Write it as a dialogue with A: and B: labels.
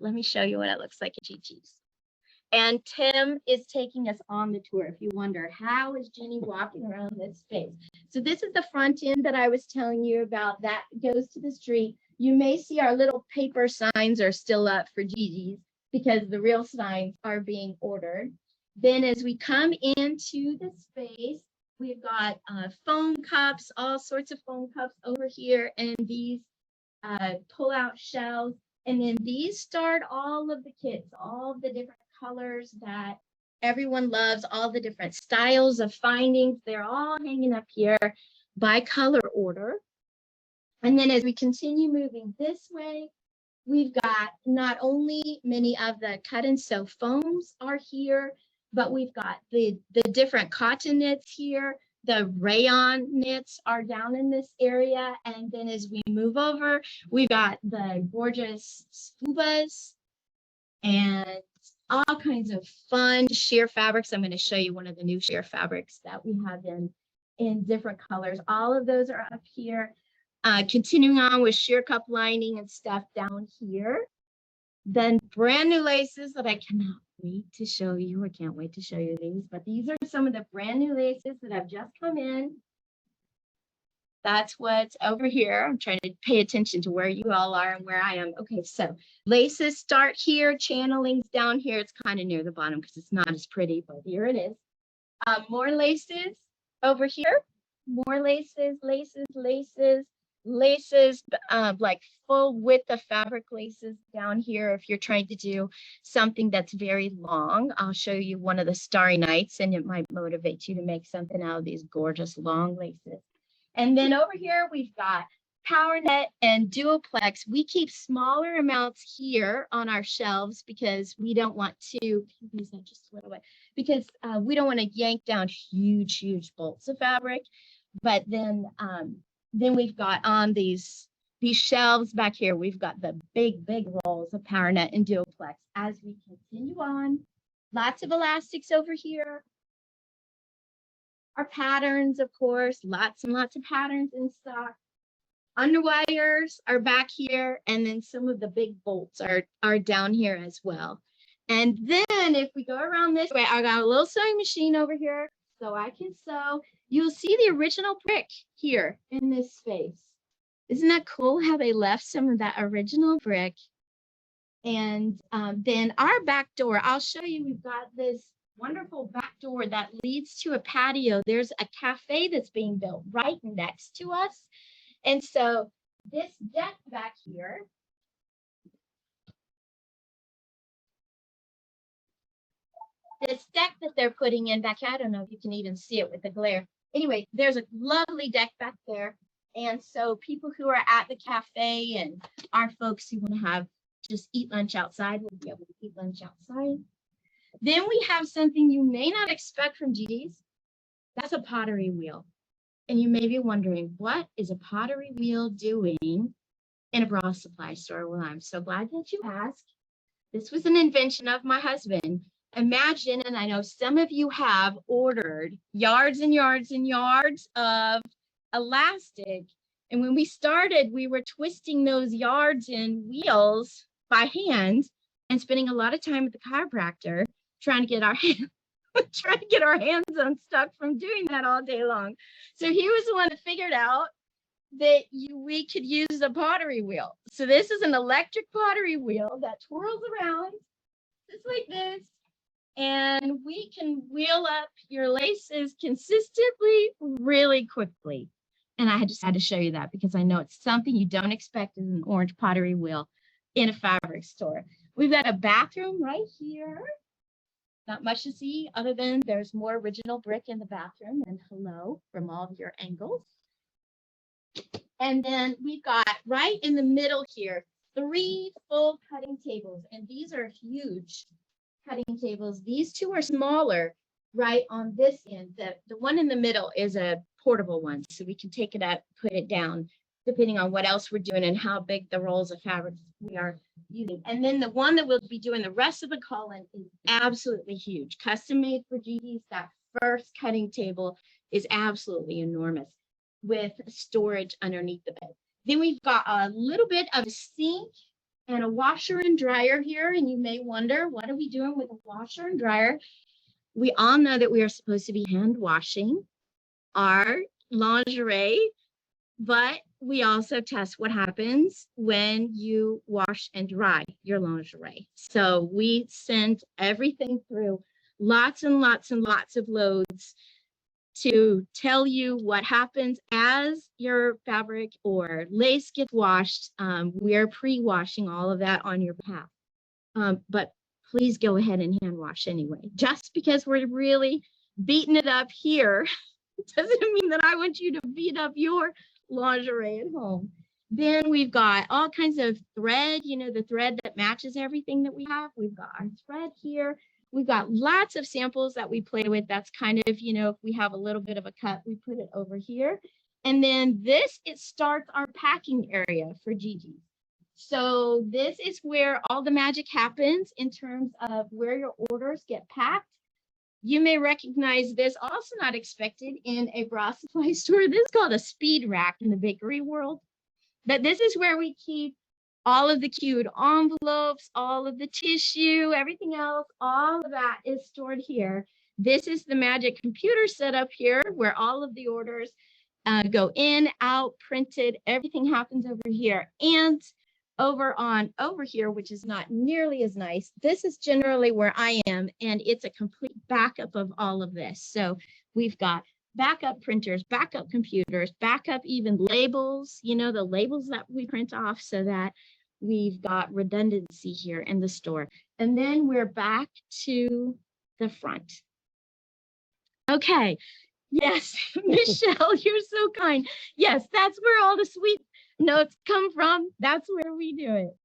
A: let me show you what it looks like at Gigi's. And Tim is taking us on the tour. If you wonder, how is Jenny walking around this space? So this is the front end that I was telling you about. That goes to the street. You may see our little paper signs are still up for Gigi's because the real signs are being ordered. Then as we come into the space, we've got foam cups, all sorts of foam cups over here, and these pull-out shelves. And then these start all of the kits, all of the different colors that everyone loves, all the different styles of findings. They're all hanging up here by color order. And then as we continue moving this way, we've got not only many of the cut and sew foams are here, but we've got the different cotton knits here. The rayon knits are down in this area. And then as we move over, we've got the gorgeous scubas and all kinds of fun sheer fabrics. I'm going to show you one of the new sheer fabrics that we have in different colors. All of those are up here. Continuing on with sheer cup lining and stuff down here. Then brand new laces that I cannot wait to show you. I can't wait to show you these, but these are some of the brand new laces that have just come in. That's what's over here. I'm trying to pay attention to where you all are and where I am. Okay, so laces start here, channelings down here. It's kind of near the bottom because it's not as pretty, but here it is. More laces over here. More laces, laces, laces. Laces, like full width of fabric laces down here. If you're trying to do something that's very long, I'll show you one of the Starry Nights and it might motivate you to make something out of these gorgeous long laces. And then over here, we've got power net and duoplex. We keep smaller amounts here on our shelves because we don't want to, just a little bit, because we don't want to yank down huge, huge bolts of fabric. But then we've got on these shelves back here, we've got the big rolls of power net and duoplex. As we continue on, lots of elastics over here. Our patterns, of course, lots and lots of patterns in stock. Underwires are back here, and then some of the big bolts are down here as well. And then if we go around this way, I got a little sewing machine over here so I can sew. You'll see the original brick here in this space. Isn't that cool how they left some of that original brick? And then our back door, I'll show you, we've got this wonderful back door that leads to a patio. There's a cafe that's being built right next to us. And so this deck back here, this deck that they're putting in back here, I don't know if you can even see it with the glare. Anyway, there's a lovely deck back there. And so people who are at the cafe and our folks who want to have just eat lunch outside will be able to eat lunch outside. Then we have something you may not expect from Gigi's. That's a pottery wheel. And you may be wondering, what is a pottery wheel doing in a bra supply store? Well, I'm so glad that you asked. This was an invention of my husband. Imagine, and I know some of you have ordered yards and yards and yards of elastic. And when we started, we were twisting those yards and wheels by hand and spending a lot of time at the chiropractor trying to get our hands unstuck from doing that all day long. So he was the one that figured out that we could use a pottery wheel. So this is an electric pottery wheel that twirls around just like this. And we can wheel up your laces consistently, really quickly. And I just had to show you that because I know it's something you don't expect as an orange pottery wheel in a fabric store. We've got a bathroom right here. Not much to see other than there's more original brick in the bathroom and hello from all of your angles. And then we've got right in the middle here, 3 full cutting tables. And these are huge cutting tables. These 2 are smaller right on this end. The one in the middle is a portable one, so we can take it up, put it down, depending on what else we're doing and how big the rolls of fabric we are using. And then the one that we'll be doing the rest of the call-in is absolutely huge. Custom made for Gigi's. That first cutting table is absolutely enormous with storage underneath the bed. Then we've got a little bit of a sink and a washer and dryer here. And you may wonder, what are we doing with a washer and dryer? We all know that we are supposed to be hand washing our lingerie, but we also test what happens when you wash and dry your lingerie. So we send everything through lots and lots and lots of loads to tell you what happens as your fabric or lace gets washed. We're pre-washing all of that on your behalf. But please go ahead and hand wash anyway. Just because we're really beating it up here doesn't mean that I want you to beat up your lingerie at home. Then we've got all kinds of thread, you know, the thread that matches everything that we have. We've got our thread here. We've got lots of samples that we play with. That's kind of, you know, if we have a little bit of a cut, we put it over here. And then this, it starts our packing area for Gigi. So this is where all the magic happens in terms of where your orders get packed. You may recognize this, also not expected in a bra supply store. This is called a speed rack in the bakery world. But this is where we keep all of the cued envelopes, all of the tissue, everything else, all of that is stored here. This is the magic computer setup here where all of the orders go in, out, printed, everything happens over here. And over here, which is not nearly as nice, this is generally where I am, and it's a complete backup of all of this. So we've got backup printers, backup computers, backup even labels, you know, the labels that we print off, so that we've got redundancy here in the store. And then we're back to the front. Okay. Yes, Michelle, you're so kind. Yes, that's where all the sweet notes come from. That's where we do it.